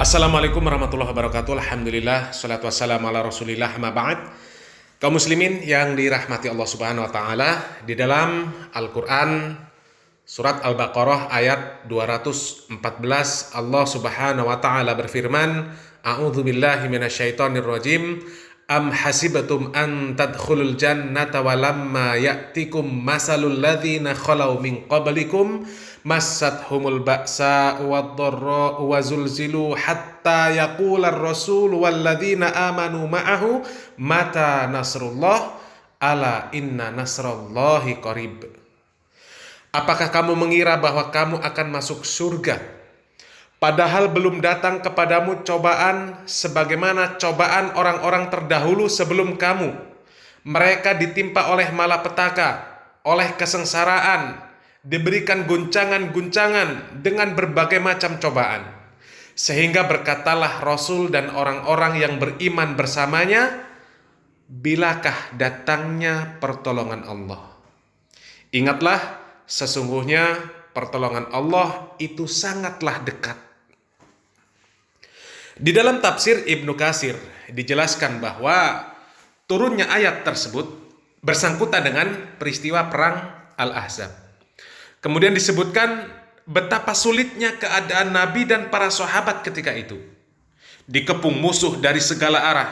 Assalamualaikum warahmatullahi wabarakatuh. Alhamdulillah, salatu wassalamu ala rasulillah, ma ba'd. Kaum muslimin yang dirahmati Allah subhanahu wa ta'ala, di dalam Al-Quran surat Al-Baqarah ayat 214, Allah subhanahu wa ta'ala berfirman, A'udzu billahi minasyaitonir rajim. Am hasibatum an tadkhulul jannata walamma ya'tikum masalul ladzina khalau min qablikum massathumul ba'sa wad-dharra wa zulzilu hatta yaqula ar-rasul wal ladzina amanu ma'ahu mata nasrullah ala inna nasrallahi qarib. Apakah kamu mengira bahwa kamu akan masuk surga padahal belum datang kepadamu cobaan sebagaimana cobaan orang-orang terdahulu sebelum kamu? Mereka ditimpa oleh malapetaka, oleh kesengsaraan, diberikan guncangan-guncangan dengan berbagai macam cobaan. Sehingga berkatalah Rasul dan orang-orang yang beriman bersamanya, bilakah datangnya pertolongan Allah? Ingatlah, sesungguhnya pertolongan Allah itu sangatlah dekat. Di dalam tafsir Ibnu Katsir dijelaskan bahwa turunnya ayat tersebut bersangkutan dengan peristiwa perang Al-Ahzab. Kemudian disebutkan betapa sulitnya keadaan Nabi dan para sahabat ketika itu. Dikepung musuh dari segala arah.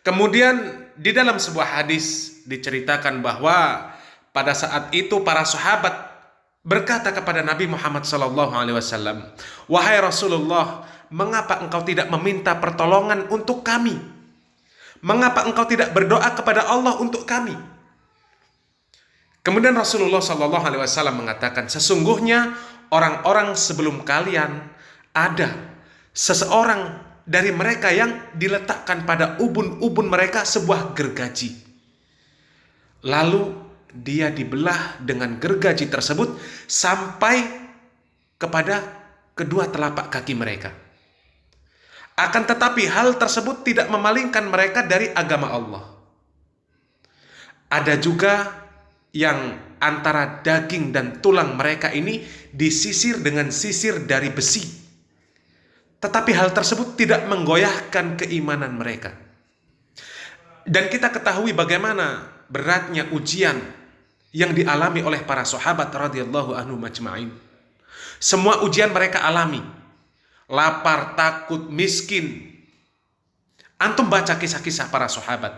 Kemudian di dalam sebuah hadis diceritakan bahwa pada saat itu para sahabat berkata kepada Nabi Muhammad SAW, "Wahai Rasulullah, mengapa engkau tidak meminta pertolongan untuk kami? Mengapa engkau tidak berdoa kepada Allah untuk kami?" Kemudian Rasulullah SAW mengatakan, "Sesungguhnya orang-orang sebelum kalian ada seseorang dari mereka yang diletakkan pada ubun-ubun mereka sebuah gergaji. Lalu dia dibelah dengan gergaji tersebut sampai kepada kedua telapak kaki mereka. Akan tetapi hal tersebut tidak memalingkan mereka dari agama Allah. Ada juga yang antara daging dan tulang mereka ini disisir dengan sisir dari besi. Tetapi hal tersebut tidak menggoyahkan keimanan mereka." Dan kita ketahui bagaimana beratnya ujian yang dialami oleh para sahabat radhiyallahu anhum majma'in. Semua ujian mereka alami. Lapar, takut, miskin. Antum baca kisah-kisah para sahabat.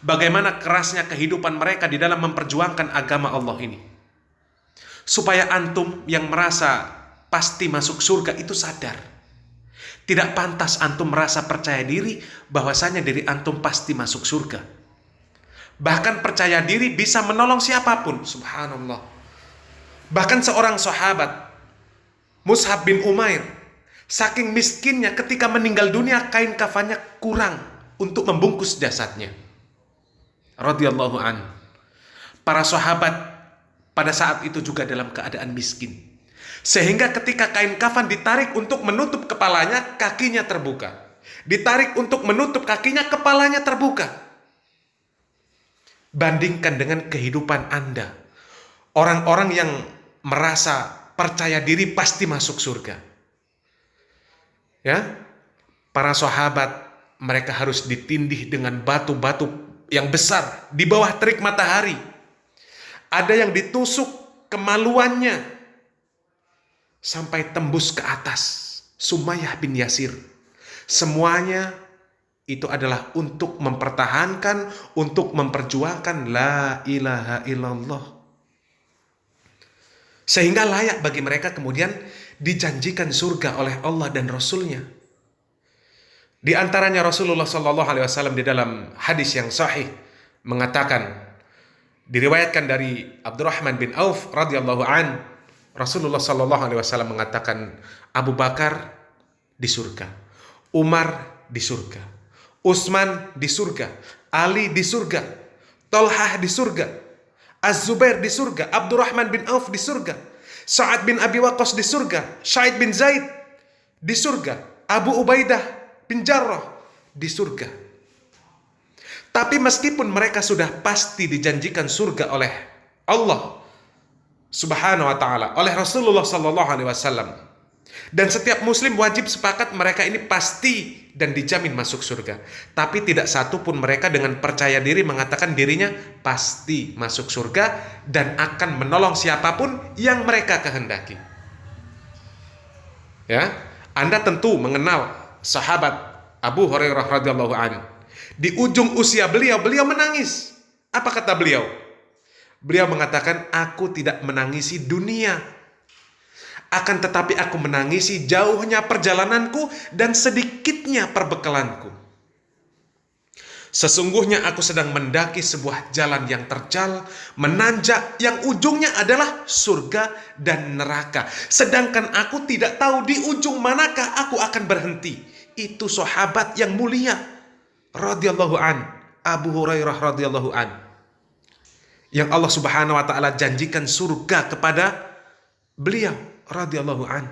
Bagaimana kerasnya kehidupan mereka di dalam memperjuangkan agama Allah ini. Supaya antum yang merasa pasti masuk surga itu sadar. Tidak pantas antum merasa percaya diri bahwasanya diri antum pasti masuk surga. Bahkan percaya diri bisa menolong siapapun, subhanallah. Bahkan seorang sahabat, Mus'ab bin Umair, saking miskinnya ketika meninggal dunia kain kafannya kurang untuk membungkus jasadnya. Radhiyallahu an. Para sahabat pada saat itu juga dalam keadaan miskin. Sehingga ketika kain kafan ditarik untuk menutup kepalanya, kakinya terbuka. Ditarik untuk menutup kakinya, kepalanya terbuka. Bandingkan dengan kehidupan Anda. Orang-orang yang merasa percaya diri pasti masuk surga. Ya, para sahabat mereka harus ditindih dengan batu-batu yang besar di bawah terik matahari. Ada yang ditusuk kemaluannya sampai tembus ke atas. Sumayyah bin Yasir. Semuanya itu adalah untuk mempertahankan, untuk memperjuangkan la ilaha illallah. Sehingga layak bagi mereka kemudian dijanjikan surga oleh Allah dan Rasulnya. Di antaranya Rasulullah SAW di dalam hadis yang sahih mengatakan, diriwayatkan dari Abdurrahman bin Auf radhiyallahu an, Rasulullah SAW mengatakan, Abu Bakar di surga, Umar di surga, Utsman di surga, Ali di surga, Tolhah di surga, Az-Zubair di surga, Abdurrahman bin Auf di surga, Sa'ad bin Abi Waqqas di surga, Sa'id bin Zaid di surga, Abu Ubaidah bin Jarrah di surga. Tapi meskipun mereka sudah pasti dijanjikan surga oleh Allah Subhanahu wa ta'ala, oleh Rasulullah sallallahu alaihi wasallam, Dan setiap muslim wajib sepakat mereka ini pasti dan dijamin masuk surga. Tapi tidak satu pun mereka dengan percaya diri mengatakan dirinya pasti masuk surga dan akan menolong siapapun yang mereka kehendaki. Ya, Anda tentu mengenal sahabat Abu Hurairah radhiyallahu anhu. Di ujung usia beliau menangis. Apa kata beliau? Beliau mengatakan, aku tidak menangisi dunia, akan tetapi aku menangisi jauhnya perjalananku dan sedikitnya perbekalanku. Sesungguhnya aku sedang mendaki sebuah jalan yang terjal, menanjak, yang ujungnya adalah surga dan neraka. Sedangkan aku tidak tahu di ujung manakah aku akan berhenti. Itu sahabat yang mulia radhiyallahu an, Abu Hurairah radhiyallahu an, yang Allah Subhanahu wa taala janjikan surga kepada beliau radhiyallahu an.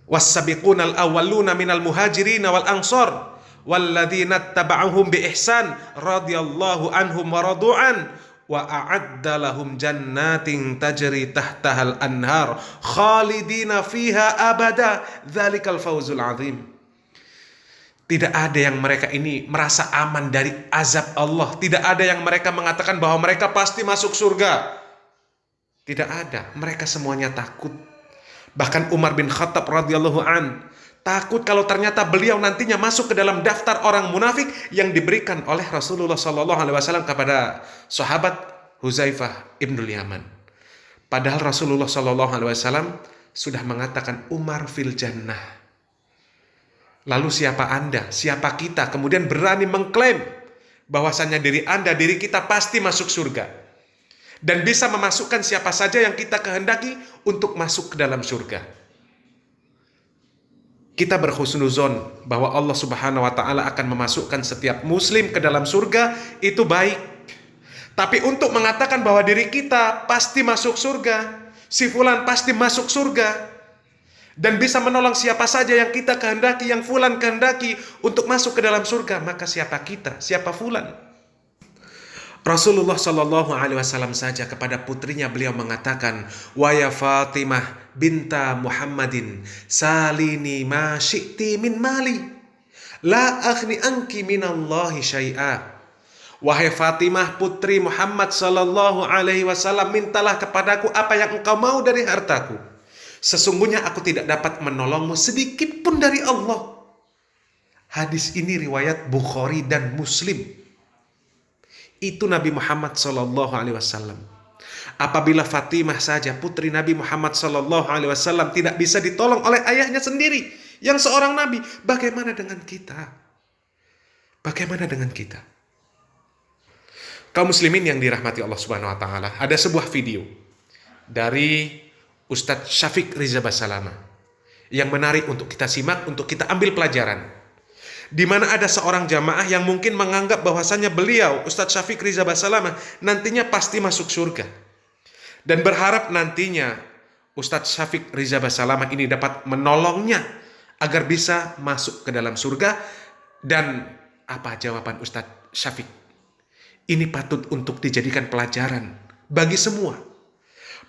Was-sabiqunal awwaluna minal muhajirin wal ansar walladzina tabauhum bi ihsan radhiyallahu anhum wa radu'an wa a'adda lahum jannatin tajri tahtahal anhar khalidina fiha abada dzalikal fawzul azim. Tidak ada yang mereka ini merasa aman dari azab Allah. Tidak ada yang mereka mengatakan bahwa mereka pasti masuk surga. Tidak ada, mereka semuanya takut. Bahkan Umar bin Khattab radhiyallahu an takut kalau ternyata beliau nantinya masuk ke dalam daftar orang munafik yang diberikan oleh Rasulullah SAW kepada sahabat Huzaifah ibnul Yaman. Padahal Rasulullah SAW sudah mengatakan Umar fil jannah. Lalu siapa Anda, siapa kita kemudian berani mengklaim bahwasannya diri Anda, diri kita pasti masuk surga dan bisa memasukkan siapa saja yang kita kehendaki untuk masuk ke dalam surga. Kita berhusnuzon bahwa Allah Subhanahu wa taala akan memasukkan setiap muslim ke dalam surga, itu baik. Tapi untuk mengatakan bahwa diri kita pasti masuk surga, si fulan pasti masuk surga, dan bisa menolong siapa saja yang kita kehendaki, yang fulan kehendaki untuk masuk ke dalam surga, maka siapa kita, siapa fulan? Rasulullah Shallallahu Alaihi Wasallam saja kepada putrinya beliau mengatakan, wa ya Fatimah binta Muhammadin salini ma syi'ti min mali la aghni anki minallahi syai'a. Wahai Fatimah putri Muhammad Shallallahu Alaihi Wasallam, mintalah kepadaku apa yang engkau mau dari hartaku. Sesungguhnya aku tidak dapat menolongmu sedikit pun dari Allah. Hadis ini riwayat Bukhari dan Muslim. Itu Nabi Muhammad SAW. Apabila Fatimah saja putri Nabi Muhammad SAW tidak bisa ditolong oleh ayahnya sendiri yang seorang Nabi, bagaimana dengan kita? Bagaimana dengan kita? Kaum muslimin yang dirahmati Allah Subhanahu wa taala, ada sebuah video dari Ustadz Syafiq Riza Basalama yang menarik untuk kita simak, untuk kita ambil pelajaran. Di mana ada seorang jamaah yang mungkin menganggap bahwasannya beliau, Ustadz Syafiq Riza Basalama, nantinya pasti masuk surga. Dan berharap nantinya Ustadz Syafiq Riza Basalama ini dapat menolongnya agar bisa masuk ke dalam surga. Dan apa jawaban Ustadz Syafiq? Ini patut untuk dijadikan pelajaran bagi semua.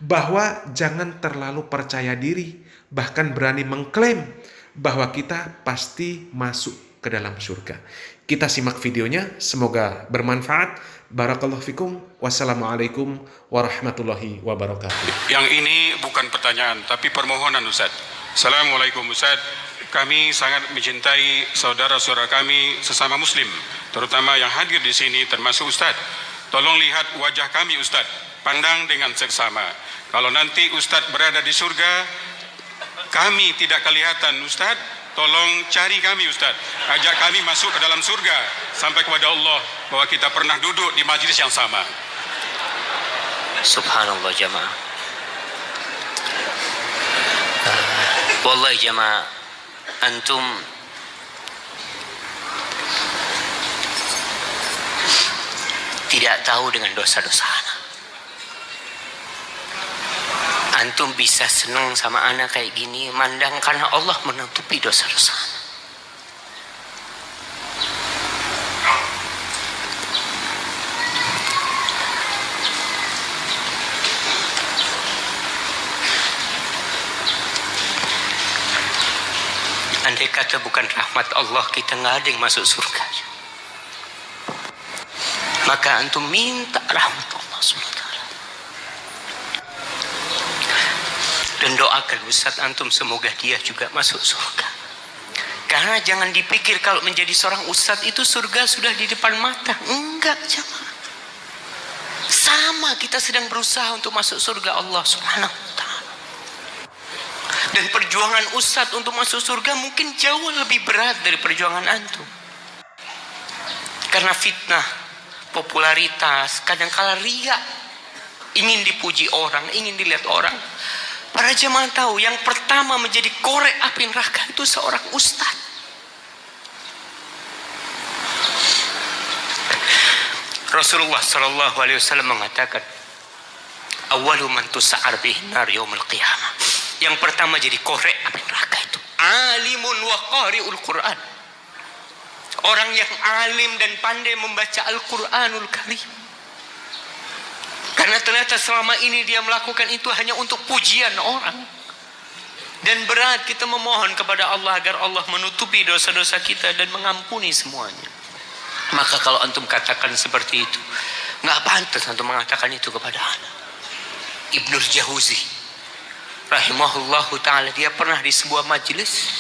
Bahwa jangan terlalu percaya diri, bahkan berani mengklaim bahwa kita pasti masuk ke dalam surga. Kita simak videonya, semoga bermanfaat. Barakallahu fikum. Wassalamualaikum warahmatullahi wabarakatuh. Yang ini bukan pertanyaan, tapi permohonan Ustaz. Assalamualaikum Ustaz. Kami sangat mencintai saudara-saudara kami sesama muslim, terutama yang hadir di sini termasuk Ustaz. Tolong lihat wajah kami Ustaz, pandang dengan seksama. Kalau nanti Ustaz berada di surga, kami tidak kelihatan Ustaz, tolong cari kami Ustaz, ajak kami masuk ke dalam surga sampai kepada Allah bahwa kita pernah duduk di majlis yang sama. Subhanallah jamaah. Wallahi jamaah, antum tidak tahu dengan dosa-dosa anak. Antum bisa senang sama anak kayak gini, mandang karena Allah menutupi dosa-dosa anak. andai kata bukan rahmat Allah, kita nggak ada yang masuk surga. Maka antum minta rahmat Allah SWT. Dan doakan Ustaz antum semoga dia juga masuk surga. Karena jangan dipikir kalau menjadi seorang ustaz itu surga sudah di depan mata. Enggak, jemaah. Sama, kita sedang berusaha untuk masuk surga Allah Subhanahu wa ta'ala. Dan perjuangan ustaz untuk masuk surga mungkin jauh lebih berat dari perjuangan antum. Karena fitnah, popularitas, kadangkala riya, ingin dipuji orang, ingin dilihat orang. Para jemaah tahu yang pertama menjadi korek api neraka itu seorang ustaz. Rasulullah sallallahu alaihi wasallam mengatakan, "Awwalu man tus'ar bihin nar yaumil qiyamah." Yang pertama jadi korek api neraka itu alimun wa qari'ul Qur'an. Orang yang alim dan pandai membaca Al-Qur'anul Karim. Karena ternyata selama ini dia melakukan itu hanya untuk pujian orang. Dan berat kita memohon kepada Allah agar Allah menutupi dosa-dosa kita dan mengampuni semuanya. Maka kalau antum katakan seperti itu, nggak pantas antum mengatakan itu kepada anak. Ibnul Jauzi rahimahullahu ta'ala, dia pernah di sebuah majelis,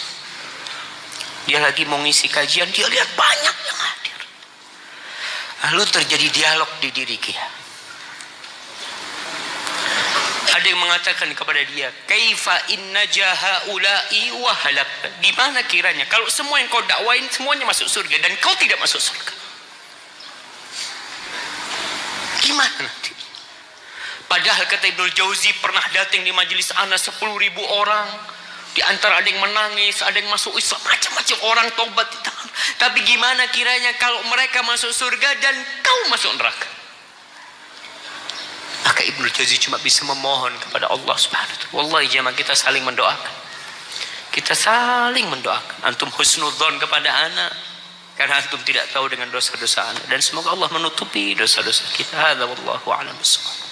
dia lagi mau ngisi kajian, dia lihat banyak yang hadir. Lalu terjadi dialog di diri dia. Ada yang mengatakan kepada dia, kaifa inna jahaula'i wa halak. Gimana kiranya kalau semua yang kau dakwain semuanya masuk surga dan kau tidak masuk surga? Gimana nanti? Padahal kata Ibnul Jauzi, pernah datang di majelis ana 10.000 orang. Di antara ada yang menangis, ada yang masuk Islam, macam-macam orang tobat di tangan. Tapi gimana kiranya kalau mereka masuk surga dan kau masuk neraka? Maka Ibnul Jauzi cuma bisa memohon kepada Allah Subhanahu wa ta'ala. Wallahi jemaah, kita saling mendoakan. Kita saling mendoakan. Antum husnudzon kepada anak, karena antum tidak tahu dengan dosa-dosa anak. Dan semoga Allah menutupi dosa-dosa kita. Hadza wallahu a'lam bissawab.